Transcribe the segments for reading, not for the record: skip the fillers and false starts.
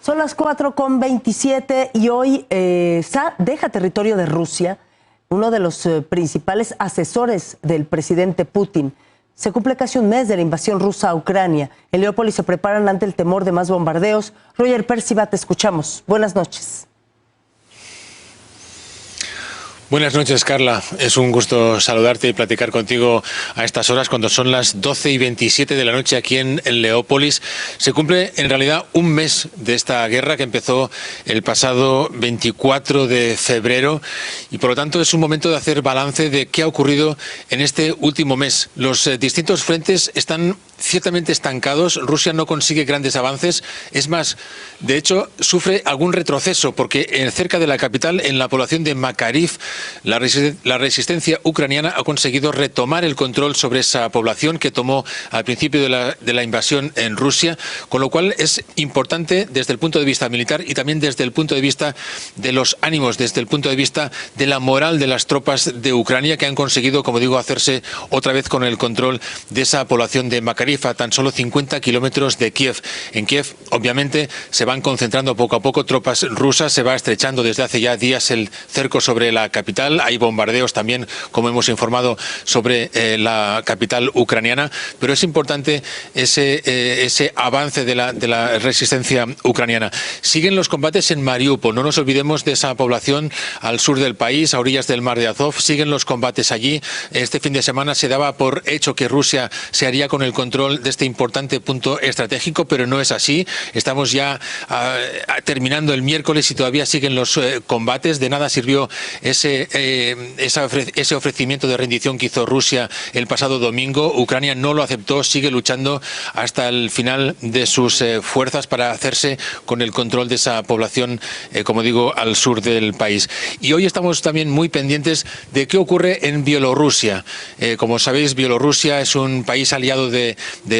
Son las 4:27 y hoy deja territorio de Rusia uno de los principales asesores del presidente Putin. Se cumple casi un mes de la invasión rusa a Ucrania. En Leópolis se preparan ante el temor de más bombardeos. Roger Percival, te escuchamos. Buenas noches. Buenas noches, Carla. Es un gusto saludarte y platicar contigo a estas horas cuando son las 12:27 de la noche aquí en Leópolis. Se cumple en realidad un mes de esta guerra que empezó el pasado 24 de febrero y por lo tanto es un momento de hacer balance de qué ha ocurrido en este último mes. Los distintos frentes están ciertamente estancados. Rusia no consigue grandes avances. Es más, de hecho, sufre algún retroceso porque cerca de la capital, en la población de Makariv, la resistencia ucraniana ha conseguido retomar el control sobre esa población que tomó al principio de la invasión en Rusia, con lo cual es importante desde el punto de vista militar y también desde el punto de vista de los ánimos, desde el punto de vista de la moral de las tropas de Ucrania que han conseguido, como digo, hacerse otra vez con el control de esa población de Makariv, a tan solo 50 kilómetros de Kiev. En Kiev, obviamente, se van concentrando poco a poco tropas rusas, se va estrechando desde hace ya días el cerco sobre la capital. Hay bombardeos también, como hemos informado, sobre la capital ucraniana, pero es importante ese avance de la resistencia ucraniana. Siguen los combates en Mariupol, no nos olvidemos de esa población al sur del país, a orillas del mar de Azov. Siguen los combates allí. Este fin de semana se daba por hecho que Rusia se haría con el control de este importante punto estratégico, pero no es así. Estamos ya terminando el miércoles y todavía siguen los combates. De nada sirvió ese ofrecimiento de rendición que hizo Rusia el pasado domingo. Ucrania no lo aceptó, sigue luchando hasta el final de sus fuerzas para hacerse con el control de esa población, como digo, al sur del país. Y hoy estamos también muy pendientes de qué ocurre en Bielorrusia. Como sabéis, Bielorrusia es un país aliado de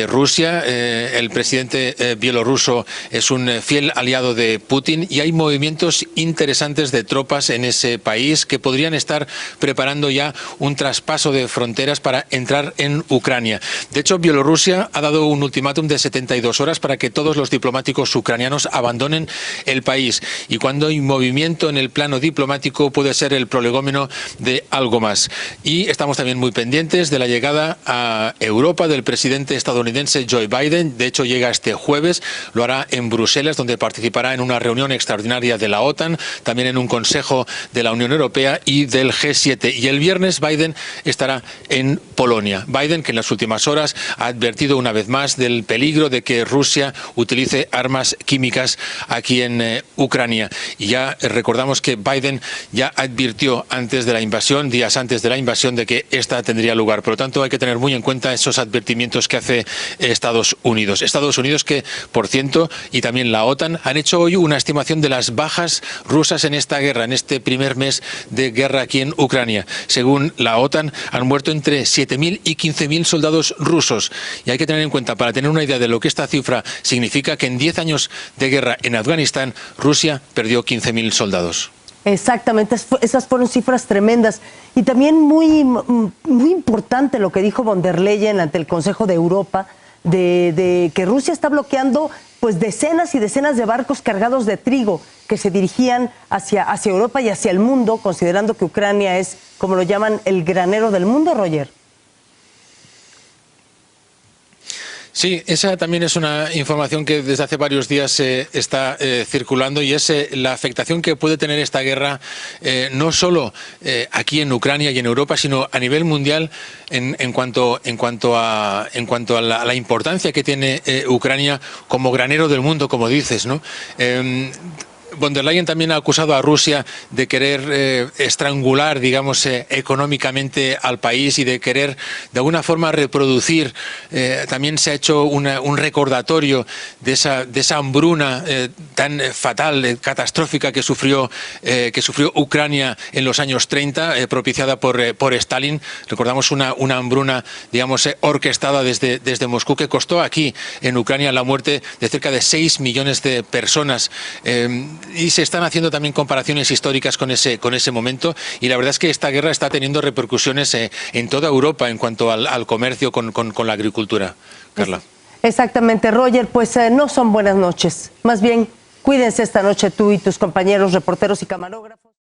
Rusia. El presidente bielorruso es un fiel aliado de Putin y hay movimientos interesantes de tropas en ese país que podrían estar preparando ya un traspaso de fronteras para entrar en Ucrania. De hecho, Bielorrusia ha dado un ultimátum de 72 horas para que todos los diplomáticos ucranianos abandonen el país. Y cuando hay movimiento en el plano diplomático puede ser el prolegómeno de algo más. Y estamos también muy pendientes de la llegada a Europa del presidente estadounidense Joe Biden. De hecho, llega este jueves, lo hará en Bruselas, donde participará en una reunión extraordinaria de la OTAN, también en un consejo de la Unión Europea y del G7. Y el viernes Biden estará en Polonia. Biden, que en las últimas horas ha advertido una vez más del peligro de que Rusia utilice armas químicas aquí en Ucrania. Y ya recordamos que Biden ya advirtió antes de la invasión, días antes de la invasión, de que esta tendría lugar. Por lo tanto, hay que tener muy en cuenta esos advertimientos que hace Estados Unidos. Estados Unidos que, por cierto, y también la OTAN, han hecho hoy una estimación de las bajas rusas en esta guerra, en este primer mes de guerra aquí en Ucrania. Según la OTAN, han muerto entre 7.000 y 15.000 soldados rusos. Y hay que tener en cuenta, para tener una idea de lo que esta cifra significa, que en 10 años de guerra en Afganistán, Rusia perdió 15.000 soldados. Exactamente, esas fueron cifras tremendas. Y también muy importante lo que dijo von der Leyen ante el Consejo de Europa, de que Rusia está bloqueando pues decenas y decenas de barcos cargados de trigo que se dirigían hacia Europa y hacia el mundo, considerando que Ucrania es, como lo llaman, el granero del mundo, Roger. Sí, esa también es una información que desde hace varios días está circulando y es la afectación que puede tener esta guerra no solo aquí en Ucrania y en Europa, sino a nivel mundial en cuanto a la importancia que tiene Ucrania como granero del mundo, como dices, ¿no? Von der Leyen también ha acusado a Rusia de querer estrangular, digamos, económicamente al país y de querer de alguna forma reproducir. También se ha hecho un recordatorio de esa hambruna tan fatal, catastrófica que sufrió Ucrania en los años 30, propiciada por Stalin. Recordamos una hambruna, digamos, orquestada desde Moscú, que costó aquí en Ucrania la muerte de cerca de 6 millones de personas. Y se están haciendo también comparaciones históricas con ese momento, y la verdad es que esta guerra está teniendo repercusiones en toda Europa en cuanto al comercio con la agricultura. Carla. Exactamente, Roger, pues no son buenas noches, más bien Cuídense esta noche tú y tus compañeros reporteros y camarógrafos.